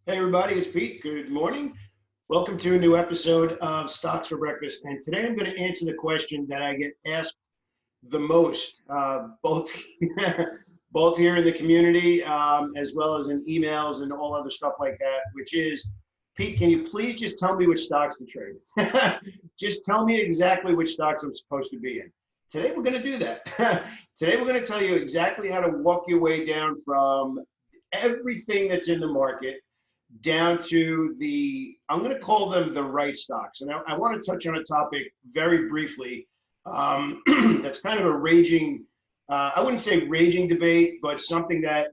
Hey everybody, it's Pete. Good morning. Welcome to a new episode of Stocks for Breakfast. And today I'm going to answer the question that I get asked the most, both both here in the community, as well as in emails and all other stuff like that, which is, Pete, can you please just tell me which stocks to trade? Just tell me exactly which stocks I'm supposed to be in. Today we're going to do that. Today we're going to tell you exactly how to walk your way down from everything that's in the market down to I'm going to call them the right stocks. And I want to touch on a topic very briefly that's kind of a raging, I wouldn't say raging debate, but something that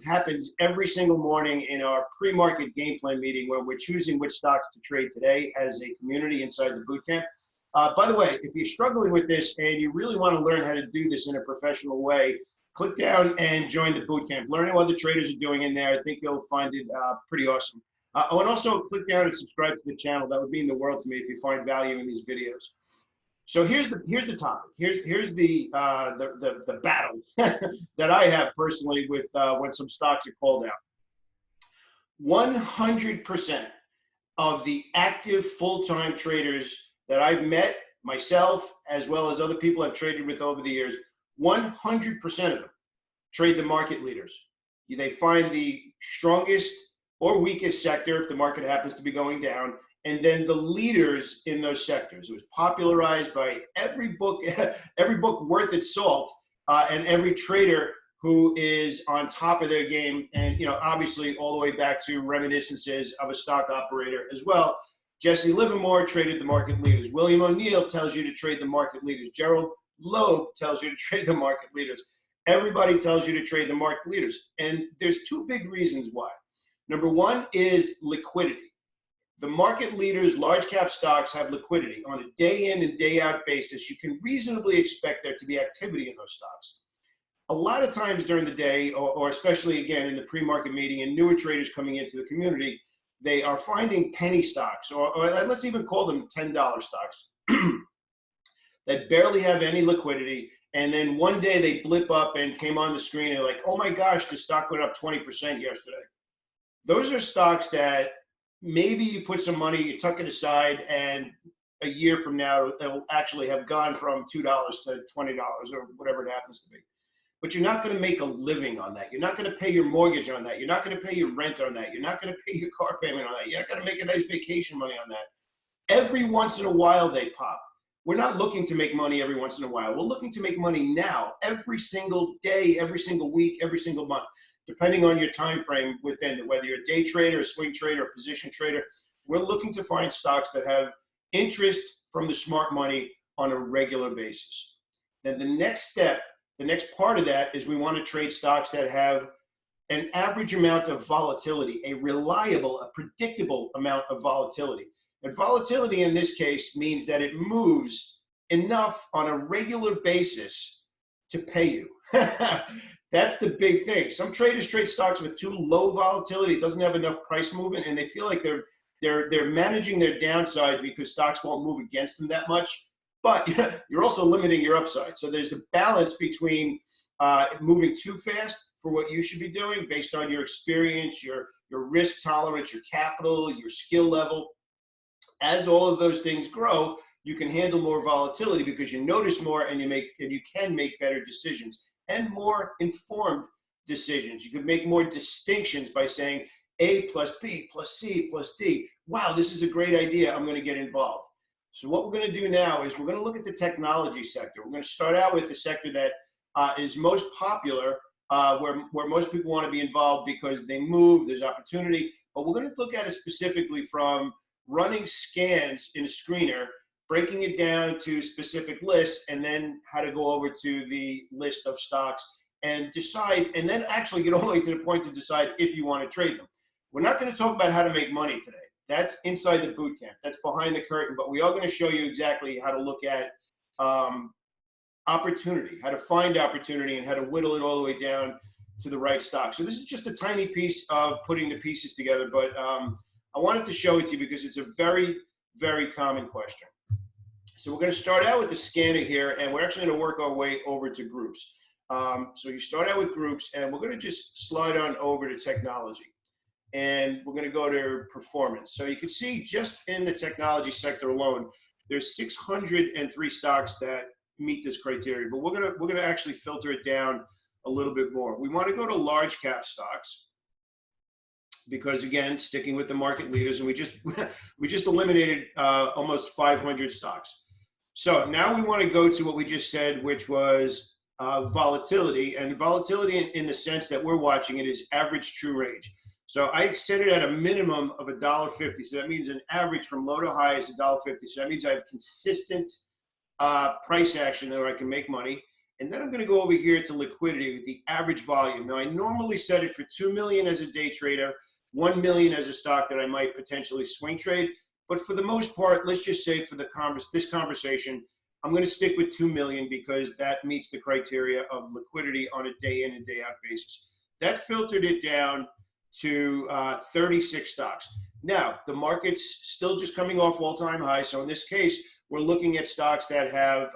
happens every single morning in our pre-market game plan meeting when we're choosing which stocks to trade today as a community inside the boot camp. By the way, if you're struggling with this and you really want to learn how to do this in a professional way, click down and join the boot camp. Learn what the traders are doing in there. I think you'll find it pretty awesome. And also click down and subscribe to the channel. That would mean the world to me if you find value in these videos. So here's the topic. Here's the battle that I have personally with when some stocks are called out. 100% of the active full-time traders that I've met, myself, as well as other people I've traded with over the years, 100% of them trade the market leaders. They find the strongest or weakest sector if the market happens to be going down, and then the leaders in those sectors. It was popularized by every book worth its salt, and every trader who is on top of their game, and obviously all the way back to reminiscences of a stock operator as well. Jesse Livermore traded the market leaders. William O'Neill tells you to trade the market leaders. Gerald Loeb tells you to trade the market leaders. Everybody tells you to trade the market leaders. And there's two big reasons why. Number one is liquidity. The market leaders, large cap stocks, have liquidity. On a day in and day out basis, you can reasonably expect there to be activity in those stocks. A lot of times during the day, or especially again in the pre-market meeting and newer traders coming into the community, they are finding penny stocks, or let's even call them $10 stocks, that barely have any liquidity. And then one day they blip up and came on the screen and like, oh my gosh, the stock went up 20% yesterday. Those are stocks that maybe you put some money, you tuck it aside, and a year from now, it'll actually have gone from $2 to $20 or whatever it happens to be. But you're not going to make a living on that. You're not going to pay your mortgage on that. You're not going to pay your rent on that. You're not going to pay your car payment on that. You're not going to make a nice vacation money on that. Every once in a while, they pop. We're not looking to make money every once in a while. We're looking to make money now, every single day, every single week, every single month, depending on your time frame within it, whether you're a day trader, a swing trader, a position trader. We're looking to find stocks that have interest from the smart money on a regular basis. Then the next step, the next part of that is we want to trade stocks that have an average amount of volatility, a reliable, a predictable amount of volatility. And volatility in this case means that it moves enough on a regular basis to pay you. That's the big thing. Some traders trade stocks with too low volatility. It doesn't have enough price movement, and they feel like they're managing their downside because stocks won't move against them that much. But you're also limiting your upside. So there's a balance between moving too fast for what you should be doing based on your experience, your risk tolerance, your capital, your skill level. As all of those things grow, you can handle more volatility because you notice more and you can make better decisions and more informed decisions. You can make more distinctions by saying A plus B plus C plus D. Wow, this is a great idea. I'm going to get involved. So what we're going to do now is we're going to look at the technology sector. We're going to start out with the sector that is most popular, where most people want to be involved because they move, there's opportunity. But we're going to look at it specifically from running scans in a screener, breaking it down to specific lists, and then how to go over to the list of stocks and decide, and then actually get all the way to the point to decide if you want to trade them. We're not going to talk about how to make money today. That's inside the boot camp. That's behind the curtain. But we are going to show you exactly how to look at opportunity, how to find opportunity, and how to whittle it all the way down to the right stock. So this is just a tiny piece of putting the pieces together, but I wanted to show it to you because it's a very, very common question. So we're going to start out with the scanner here, and we're actually going to work our way over to groups. So you start out with groups, and we're going to just slide on over to technology. and we're going to go to performance. So you can see just in the technology sector alone, there's 603 stocks that meet this criteria, but we're going to actually filter it down a little bit more. We want to go to large cap stocks because, again, sticking with the market leaders, and we just eliminated almost 500 stocks. So now we want to go to what we just said, which was volatility, and volatility in the sense that we're watching it is average true range. So I set it at a minimum of $1.50. So that means an average from low to high is $1.50. So that means I have consistent price action where I can make money. And then I'm going to go over here to liquidity with the average volume. Now I normally set it for 2 million as a day trader, 1 million as a stock that I might potentially swing trade. But for the most part, let's just say for this conversation, I'm going to stick with 2 million because that meets the criteria of liquidity on a day in and day out basis. That filtered it down to 36 stocks. Now, the market's still just coming off all-time high. So in this case, we're looking at stocks that have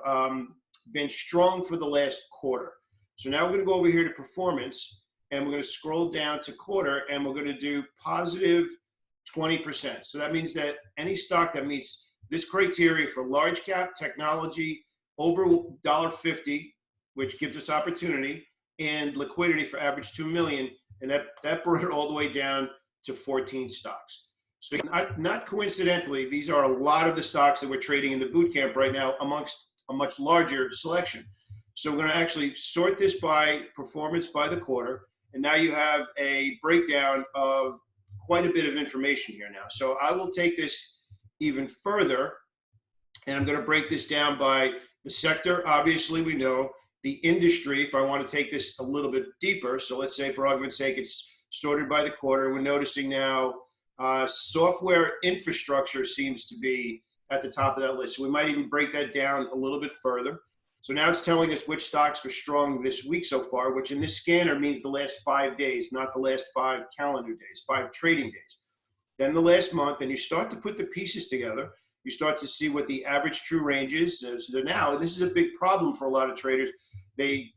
been strong for the last quarter. So now we're going to go over here to performance, and we're going to scroll down to quarter, and we're going to do positive 20%. So that means that any stock that meets this criteria for large cap technology over $1.50, which gives us opportunity, and liquidity for average 2 million, and that brought it all the way down to 14 stocks. So not coincidentally, these are a lot of the stocks that we're trading in the boot camp right now amongst a much larger selection. So we're going to actually sort this by performance by the quarter, and now you have a breakdown of quite a bit of information here now. So I will take this even further, and I'm going to break this down by the sector. Obviously, we know the industry, if I want to take this a little bit deeper. So let's say, for argument's sake, it's sorted by the quarter. We're noticing now software infrastructure seems to be at the top of that list. So we might even break that down a little bit further. So now it's telling us which stocks were strong this week so far, which in this scanner means the last 5 days, not the last 5 calendar days, 5 trading days. Then the last month, and you start to put the pieces together. You start to see what the average true range is. So now, this is a big problem for a lot of traders. They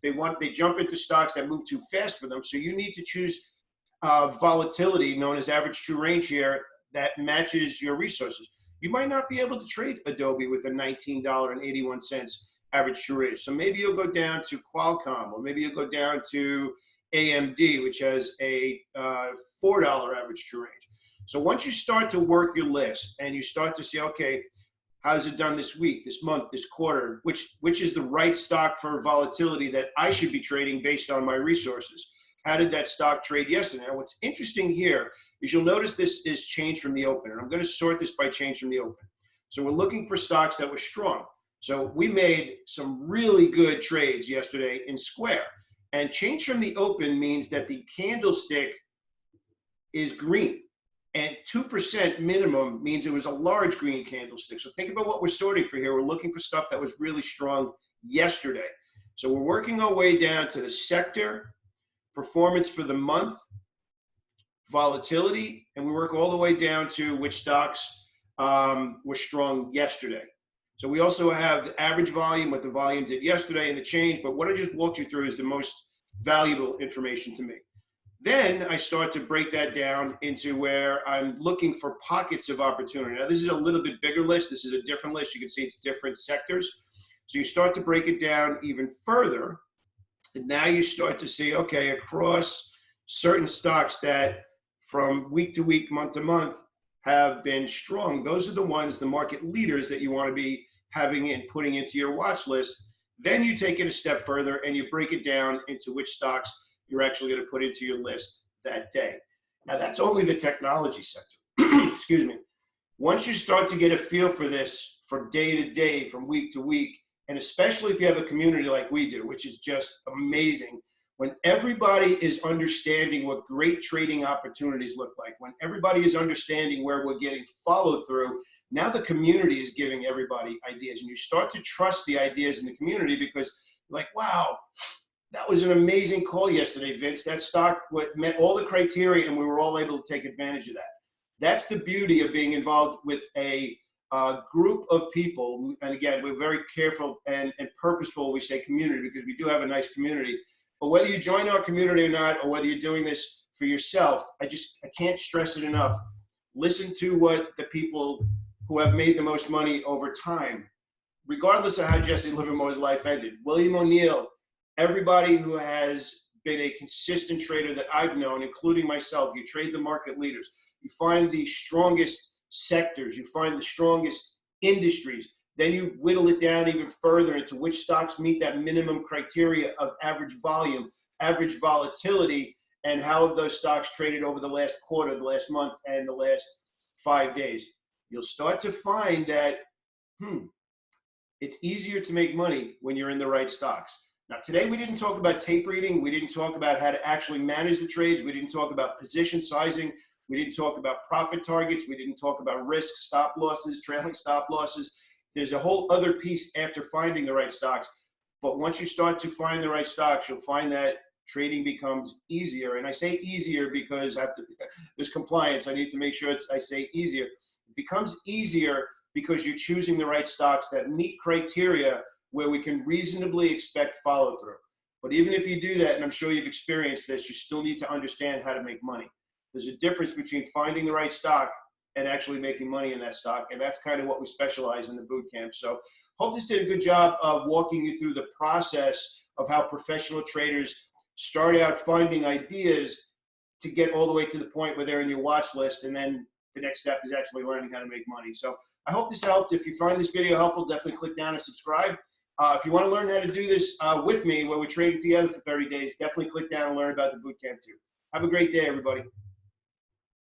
jump into stocks that move too fast for them. So you need to choose volatility, known as average true range here, that matches your resources. You might not be able to trade Adobe with a $19.81 average true range. So maybe you'll go down to Qualcomm, or maybe you'll go down to AMD, which has a $4 average true range. So once you start to work your list and you start to see, okay, how's it done this week, this month, this quarter, which is the right stock for volatility that I should be trading based on my resources? How did that stock trade yesterday? Now, what's interesting here is you'll notice this is change from the open, and I'm going to sort this by change from the open. So we're looking for stocks that were strong. So we made some really good trades yesterday in Square, and change from the open means that the candlestick is green. And 2% minimum means it was a large green candlestick. So think about what we're sorting for here. We're looking for stuff that was really strong yesterday. So we're working our way down to the sector, performance for the month, volatility, and we work all the way down to which stocks were strong yesterday. So we also have the average volume, what the volume did yesterday, and the change. But what I just walked you through is the most valuable information to me. Then I start to break that down into where I'm looking for pockets of opportunity. Now, this is a little bit bigger list. This is a different list. You can see it's different sectors. So you start to break it down even further. And now you start to see, okay, across certain stocks that from week to week, month to month have been strong. Those are the ones, the market leaders that you want to be having and putting into your watch list. Then you take it a step further and you break it down into which stocks you're actually going to put into your list that day. Now, that's only the technology sector. Excuse me. Once you start to get a feel for this from day to day, from week to week, and especially if you have a community like we do, which is just amazing, when everybody is understanding what great trading opportunities look like, when everybody is understanding where we're getting follow through, now the community is giving everybody ideas. And you start to trust the ideas in the community because, like, wow, that was an amazing call yesterday, Vince. That stock met all the criteria, and we were all able to take advantage of that. That's the beauty of being involved with a group of people. And again, we're very careful and purposeful when we say community, because we do have a nice community. But whether you join our community or not, or whether you're doing this for yourself, I can't stress it enough. Listen to what the people who have made the most money over time, regardless of how Jesse Livermore's life ended. William O'Neill, everybody who has been a consistent trader that I've known, including myself, you trade the market leaders. You find the strongest sectors. You find the strongest industries. Then you whittle it down even further into which stocks meet that minimum criteria of average volume, average volatility, and how have those stocks traded over the last quarter, the last month, and the last 5 days. You'll start to find that, it's easier to make money when you're in the right stocks. Now, today we didn't talk about tape reading. We didn't talk about how to actually manage the trades. We didn't talk about position sizing. We didn't talk about profit targets. We didn't talk about risk, stop losses, trailing stop losses. There's a whole other piece after finding the right stocks. But once you start to find the right stocks, you'll find that trading becomes easier. And I say easier because there's compliance. I need to make sure I say easier. It becomes easier because you're choosing the right stocks that meet criteria where we can reasonably expect follow through. But even if you do that, and I'm sure you've experienced this, you still need to understand how to make money. There's a difference between finding the right stock and actually making money in that stock. And that's kind of what we specialize in the boot camp. So hope this did a good job of walking you through the process of how professional traders start out finding ideas to get all the way to the point where they're in your watch list. And then the next step is actually learning how to make money. So I hope this helped. If you find this video helpful, definitely click down and subscribe. If you want to learn how to do this with me, where we trade together for 30 days, definitely click down and learn about the boot camp too. Have a great day, everybody.